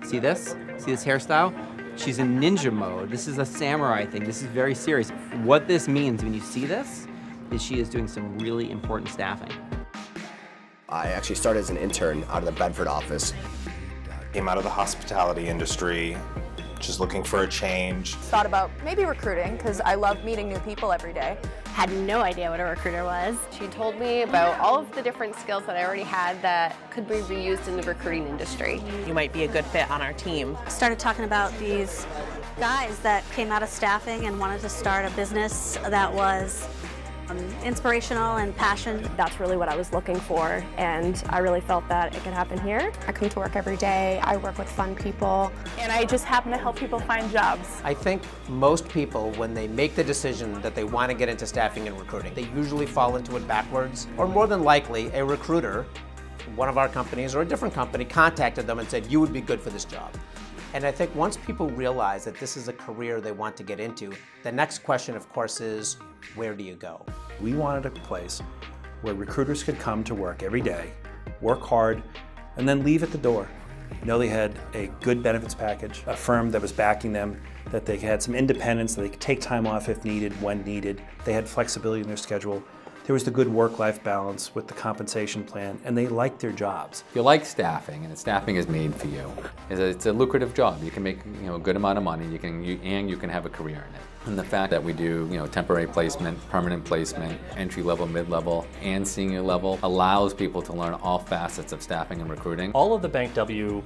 See this? See this hairstyle? She's in ninja mode. This is a samurai thing. This is very serious. What this means when you see this is she is doing some really important staffing. I actually started as an intern out of the Bedford office. Came out of the hospitality industry, just looking for a change. Thought about maybe recruiting because I love meeting new people every day. Had no idea what a recruiter was. She told me about all of the different skills that I already had that could be reused in the recruiting industry. You might be a good fit on our team. Started talking about these guys that came out of staffing and wanted to start a business that was inspirational and passion. That's really what I was looking for, and I really felt that it could happen here. I come to work every day, I work with fun people, and I just happen to help people find jobs. I think most people, when they make the decision that they want to get into staffing and recruiting, they usually fall into it backwards, or more than likely, a recruiter from one of our companies or a different company contacted them and said, you would be good for this job. And I think once people realize that this is a career they want to get into, the next question, of course, is where do you go? We wanted a place where recruiters could come to work every day, work hard, and then leave at the door. Know they had a good benefits package, a firm that was backing them, that they had some independence, that they could take time off if needed, when needed. They had flexibility in their schedule. There was the good work-life balance with the compensation plan, and they liked their jobs. If you like staffing, and staffing is made for you, it's a lucrative job. You can make a good amount of money. You can have a career in it. And the fact that we do temporary placement, permanent placement, entry level, mid level, and senior level allows people to learn all facets of staffing and recruiting. All of the BANKW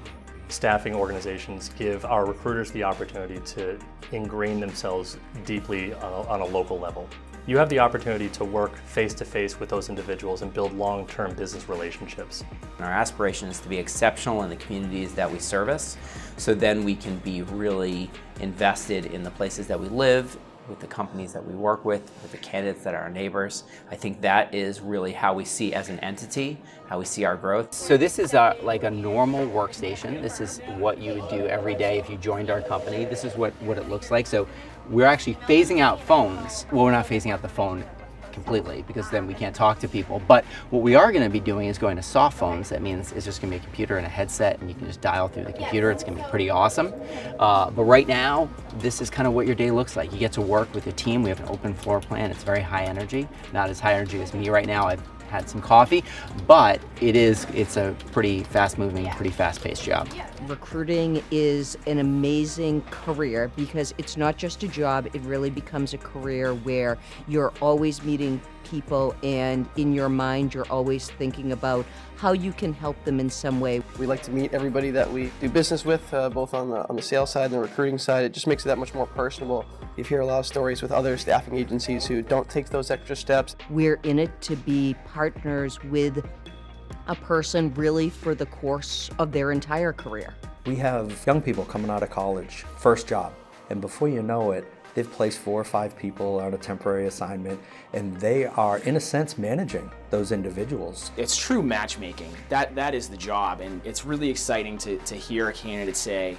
staffing organizations give our recruiters the opportunity to ingrain themselves deeply on a local level. You have the opportunity to work face-to-face with those individuals and build long-term business relationships. Our aspiration is to be exceptional in the communities that we service, so then we can be really invested in the places that we live, with the companies that we work with the candidates that are our neighbors. I think that is really how we see as an entity, how we see our growth. So this is like a normal workstation. This is what you would do every day if you joined our company. This is what it looks like. So we're actually phasing out phones. Well, we're not phasing out the phone completely because then we can't talk to people. But what we are going to be doing is going to soft phones. That means it's just going to be a computer and a headset, and you can just dial through the computer. It's going to be pretty awesome. But right now, this is kind of what your day looks like. You get to work with a team. We have an open floor plan. It's very high energy. Not as high energy as me right now. I've had some coffee, but it's a pretty fast-moving, pretty fast-paced job. Recruiting is an amazing career because it's not just a job, it really becomes a career where you're always meeting people, and in your mind you're always thinking about how you can help them in some way. We like to meet everybody that we do business with, both on the sales side and the recruiting side. It just makes it that much more personable. You hear a lot of stories with other staffing agencies who don't take those extra steps. We're in it to be partners with a person really for the course of their entire career. We have young people coming out of college, first job, and before you know it, they've placed 4 or 5 people on a temporary assignment, and they are, in a sense, managing those individuals. It's true matchmaking. That is the job, and it's really exciting to hear a candidate say,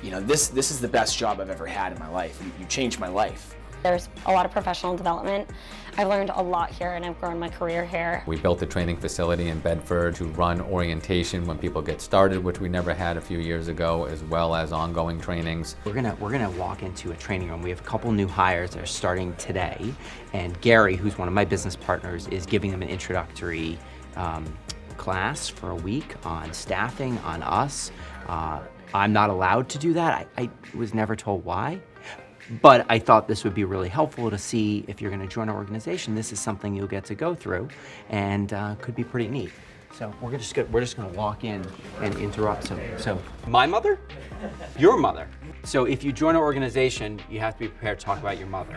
this is the best job I've ever had in my life. You changed my life. There's a lot of professional development. I've learned a lot here and I've grown my career here. We built a training facility in Bedford to run orientation when people get started, which we never had a few years ago, as well as ongoing trainings. We're gonna walk into a training room. We have a couple new hires that are starting today, and Gary, who's one of my business partners, is giving them an introductory class for a week on staffing, on us. I'm not allowed to do that. I was never told why. But I thought this would be really helpful to see if you're going to join our organization. This is something you'll get to go through, and could be pretty neat. So we're just going to walk in and interrupt. So my mother, your mother. So if you join our organization, you have to be prepared to talk about your mother.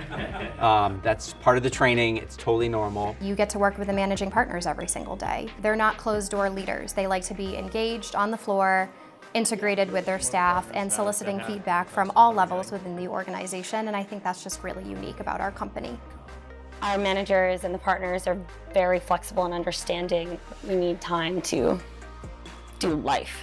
That's part of the training. It's totally normal. You get to work with the managing partners every single day. They're not closed-door leaders. They like to be engaged on the floor, integrated with their staff, and soliciting feedback from all levels within the organization, and I think that's just really unique about our company. Our managers and the partners are very flexible and understanding. We need time to do life,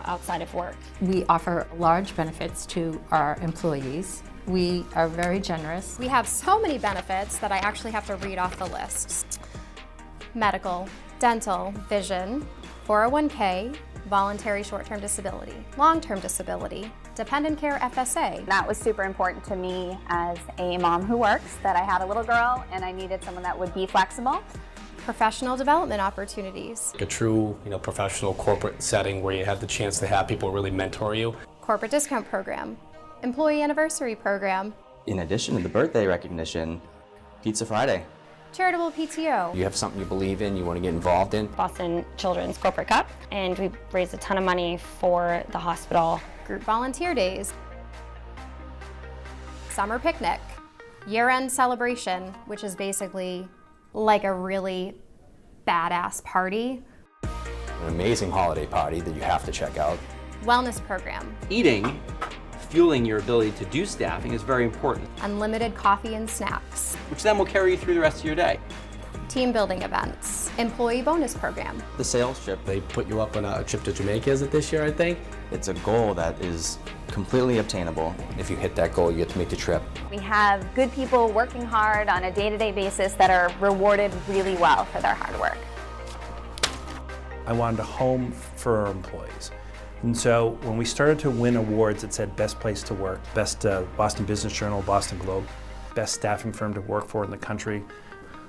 outside of work. We offer large benefits to our employees. We are very generous. We have so many benefits that I actually have to read off the list. Medical, dental, vision, 401k, voluntary short-term disability, long-term disability, dependent care FSA. That was super important to me as a mom who works, that I had a little girl and I needed someone that would be flexible. Professional development opportunities. A true, professional corporate setting where you have the chance to have people really mentor you. Corporate discount program, employee anniversary program. In addition to the birthday recognition, Pizza Friday. Charitable PTO. You have something you believe in, you want to get involved in. Boston Children's Corporate Cup, and we raised a ton of money for the hospital. Group volunteer days. Summer picnic. Year-end celebration, which is basically like a really badass party. An amazing holiday party that you have to check out. Wellness program. Eating, fueling your ability to do staffing is very important. Unlimited coffee and snacks. Which then will carry you through the rest of your day. Team building events. Employee bonus program. The sales trip. They put you up on a trip to Jamaica, is it this year, I think? It's a goal that is completely obtainable. If you hit that goal, you get to make the trip. We have good people working hard on a day-to-day basis that are rewarded really well for their hard work. I wanted a home for our employees. And so when we started to win awards that said Best Place to Work, Best Boston Business Journal, Boston Globe, Best Staffing Firm to Work for in the country,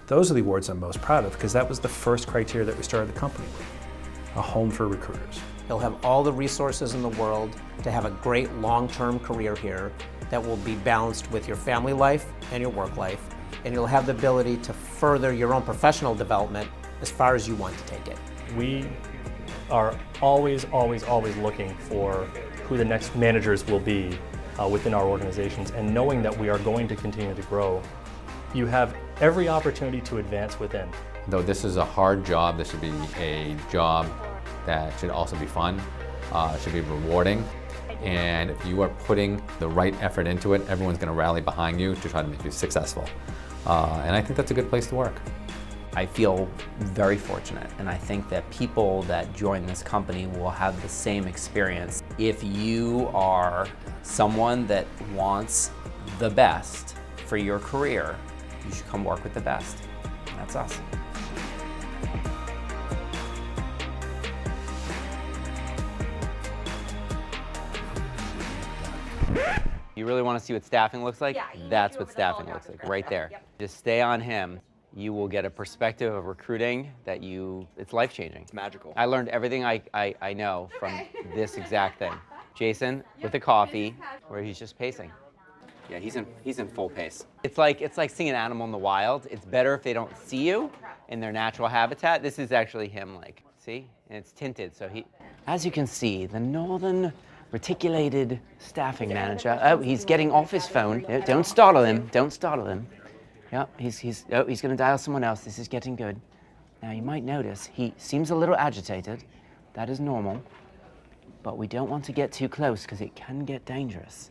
those are the awards I'm most proud of because that was the first criteria that we started the company with, a home for recruiters. You'll have all the resources in the world to have a great long-term career here that will be balanced with your family life and your work life, and you'll have the ability to further your own professional development as far as you want to take it. We are always looking for who the next managers will be within our organizations, and knowing that we are going to continue to grow, you have every opportunity to advance within. Though this is a hard job, this should be a job that should also be fun, should be rewarding, and if you are putting the right effort into it, everyone's going to rally behind you to try to make you successful. And I think that's a good place to work. I feel very fortunate, and I think that people that join this company will have the same experience. If you are someone that wants the best for your career, you should come work with the best. That's us. You really want to see what staffing looks like? Yeah, that's what staffing looks like, right there. Yep. Just stay on him. You will get a perspective of recruiting that it's life-changing. It's magical. I learned everything I know from this exact thing. Jason with the coffee, where he's just pacing. Yeah, he's in full pace. It's like seeing an animal in the wild. It's better if they don't see you in their natural habitat. This is actually him, see? And it's tinted, so as you can see, the Northern Reticulated Staffing Manager. Oh, he's getting off his phone. Don't startle him, don't startle him. Yep, he's gonna dial someone else. This is getting good. Now you might notice he seems a little agitated. That is normal, but we don't want to get too close because it can get dangerous.